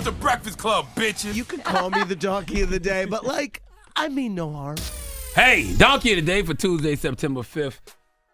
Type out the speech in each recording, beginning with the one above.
the Breakfast Club, bitches. You can call me the donkey of the day, but I mean no harm. Hey, donkey of the day for Tuesday, September 5th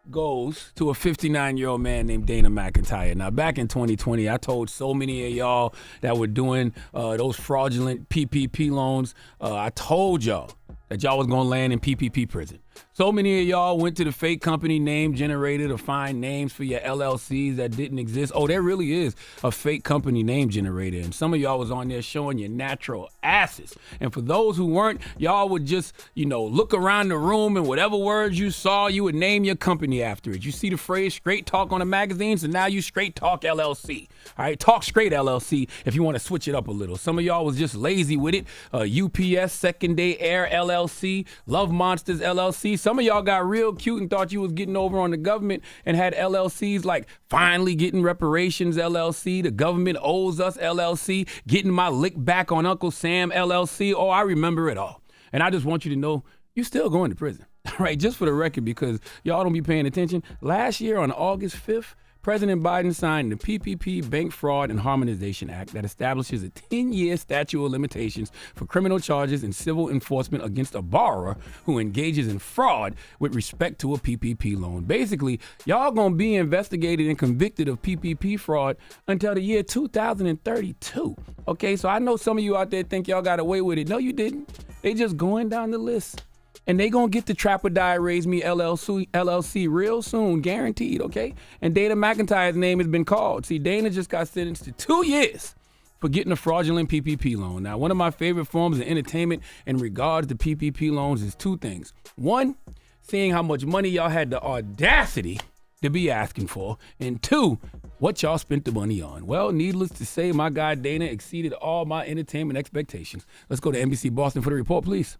goes to a 59-year-old man named Dana McIntyre. Now, back in 2020, I told so many of y'all that were doing those fraudulent PPP loans, I told y'all that y'all was going to land in PPP prison. So many of y'all went to the fake company name generator to find names for your LLCs that didn't exist. Oh, there really is a fake company name generator. And some of y'all was on there showing your natural asses. And for those who weren't, y'all would just, look around the room and whatever words you saw, you would name your company after it. You see the phrase Straight Talk on the magazines, and now you Straight Talk LLC. All right, Talk Straight LLC if you want to switch it up a little. Some of y'all was just lazy with it. UPS, Second Day Air LLC, Love Monsters LLC. Some of y'all got real cute and thought you was getting over on the government and had LLCs like Finally Getting Reparations LLC, The Government Owes Us LLC, Getting My Lick Back on Uncle Sam LLC. Oh, I remember it all. And I just want you to know you're still going to prison. All right, just for the record, because y'all don't be paying attention. Last year on August 5th, President Biden signed the PPP Bank Fraud and Harmonization Act that establishes a 10-year statute of limitations for criminal charges and civil enforcement against a borrower who engages in fraud with respect to a PPP loan. Basically, y'all gonna be investigated and convicted of PPP fraud until the year 2032. Okay, so I know some of you out there think y'all got away with it. No, you didn't. They just going down the list. And they gonna get the Trap or Die Raise Me LLC real soon, guaranteed, okay? And Dana McIntyre's name has been called. See, Dana just got sentenced to 2 years for getting a fraudulent PPP loan. Now, one of my favorite forms of entertainment in regards to PPP loans is two things. One, seeing how much money y'all had the audacity to be asking for. And two, what y'all spent the money on. Well, needless to say, my guy Dana exceeded all my entertainment expectations. Let's go to NBC Boston for the report, please.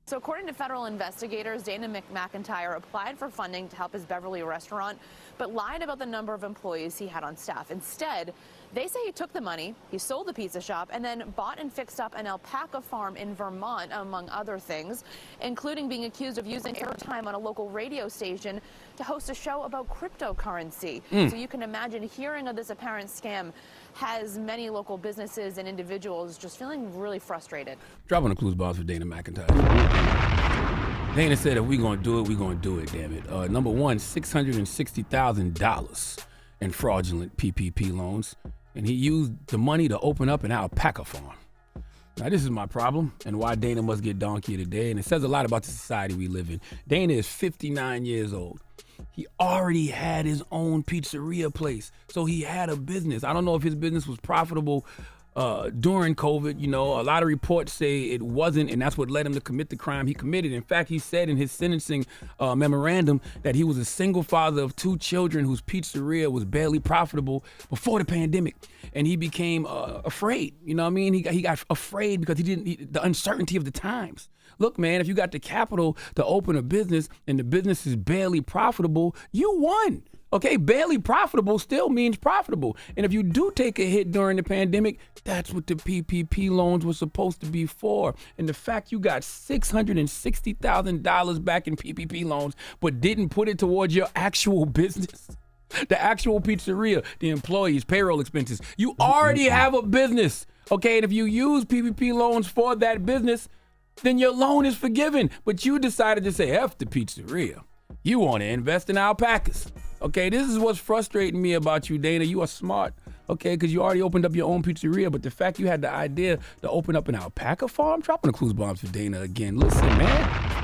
So according to federal investigators, Dana McIntyre applied for funding to help his Beverly restaurant, but lied about the number of employees he had on staff. Instead, they say he took the money, he sold the pizza shop, and then bought and fixed up an alpaca farm in Vermont, among other things, including being accused of using airtime on a local radio station to host a show about cryptocurrency. So you can imagine hearing of this apparent scam has many local businesses and individuals just feeling really frustrated. Dropping the clues box for Dana McIntyre. Dana said if we're going to do it, we're going to do it, damn it. Number one, $660,000 in fraudulent PPP loans. And he used the money to open up an alpaca farm. Now, this is my problem and why Dana must get donkey of the day. And it says a lot about the society we live in. Dana is 59 years old. He already had his own pizzeria place. So he had a business. I don't know if his business was profitable during COVID. A lot of reports say it wasn't, and that's what led him to commit the crime he committed. In fact, he said in his sentencing memorandum that he was a single father of 2 children whose pizzeria was barely profitable before the pandemic. And he became afraid. You know what I mean? He got afraid because the uncertainty of the times. Look, man, if you got the capital to open a business and the business is barely profitable, you won. Okay, barely profitable still means profitable. And if you do take a hit during the pandemic, that's what the PPP loans were supposed to be for. And the fact you got $660,000 back in PPP loans, but didn't put it towards your actual business, the actual pizzeria, the employees, payroll expenses. You already have a business, okay? And if you use PPP loans for that business, then your loan is forgiven. But you decided to say, F the pizzeria. You want to invest in alpacas. Okay, this is what's frustrating me about you, Dana. You are smart, okay, because you already opened up your own pizzeria, but the fact you had the idea to open up an alpaca farm, dropping the clues bombs for Dana again. Listen, man,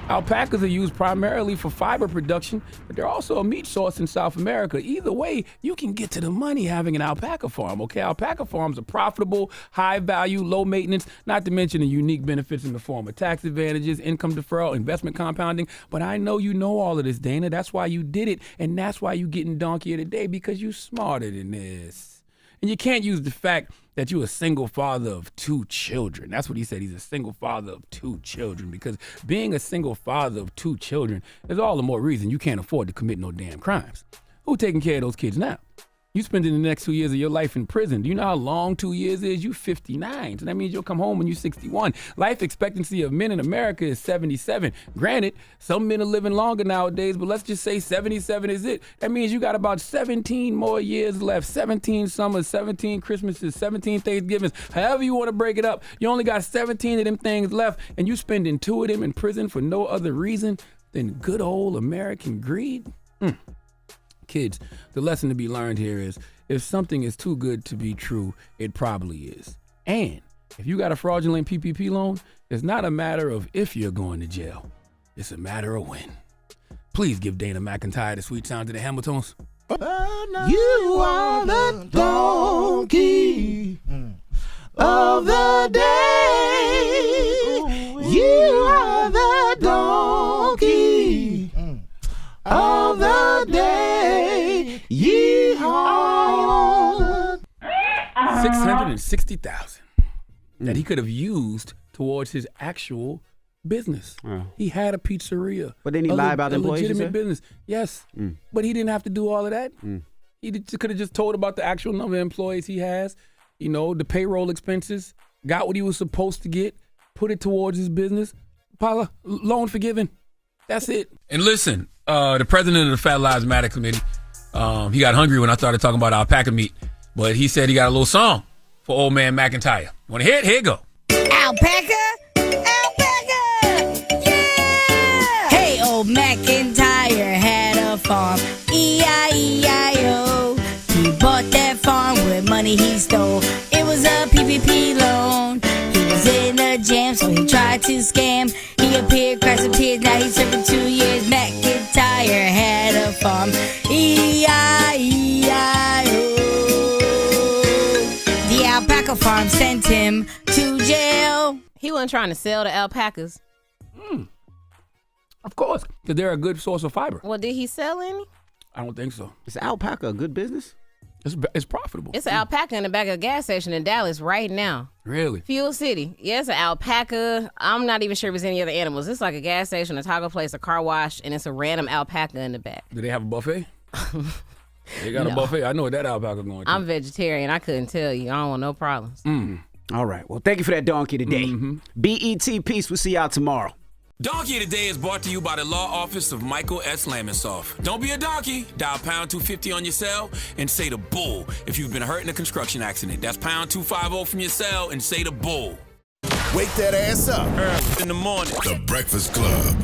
alpacas are used primarily for fiber production, but they're also a meat source in South America. Either way, you can get to the money having an alpaca farm, okay? Alpaca farms are profitable, high value, low maintenance, not to mention the unique benefits in the form of tax advantages, income deferral, investment compounding. But I know you know all of this, Dana. That's why you did it, and that's why you getting donkey of the day, because you smarter than this. And you can't use the fact that you're a single father of 2 children. That's what he said. He's a single father of 2 children, because being a single father of 2 children is all the more reason you can't afford to commit no damn crimes. Who taking care of those kids now? You spending the next 2 years of your life in prison. Do you know how long 2 years is? You 59. So that means you'll come home when you're 61. Life expectancy of men in America is 77. Granted, some men are living longer nowadays, but let's just say 77 is it. That means you got about 17 more years left. 17 summers, 17 Christmases, 17 Thanksgivings. However you want to break it up, you only got 17 of them things left, and you spending 2 of them in prison for no other reason than good old American greed? Kids, the lesson to be learned here is if something is too good to be true, it probably is. And if you got a fraudulent PPP loan, it's not a matter of if you're going to jail. It's a matter of when. Please give Dana McIntyre the sweet sound of the Hamiltons. You are the donkey of the day. You are the donkey of the day. Yeehaw. $660,000 that he could have used towards his actual business. He had a pizzeria. But then he lied about the employees, legitimate business. Yes, but he didn't have to do all of that. He could have just told about the actual number of employees he has, you know, the payroll expenses, got what he was supposed to get, put it towards his business. Paula, loan forgiven. That's it. And listen, the president of the Fat Lives Matter Committee, he got hungry when I started talking about alpaca meat, but he said he got a little song for old man McIntyre. Want to hear it? Here you go. Alpaca? Alpaca! Yeah! Hey, old McIntyre had a farm, E-I-E-I-O. He bought that farm with money he stole. It was a PPP loan. He was in a jam, so he tried to scam. He appeared, crashed some tears, now he's serving 2 years. McIntyre had a farm, E-I-E-I-O. The alpaca farm sent him to jail. He wasn't trying to sell the alpacas. Of course, because they're a good source of fiber. Well, did he sell any? I don't think so. Is alpaca a good business? It's profitable. It's an alpaca in the back of a gas station in Dallas right now. Really? Fuel City. Yeah, it's an alpaca. I'm not even sure if it's any other animals. It's like a gas station, a taco place, a car wash, and it's a random alpaca in the back. Do they have a buffet? They got a buffet. I know what that alpaca going to. I'm vegetarian. I couldn't tell you. I don't want no problems. All right. Well, thank you for that donkey today. BET Peace. We'll see y'all tomorrow. Donkey Today is brought to you by the law office of Michael S. Lamonsoff. Don't be a donkey. Dial pound 250 on your cell and say the bull if you've been hurt in a construction accident. That's pound 250 from your cell and say the bull. Wake that ass up. In the morning. The Breakfast Club.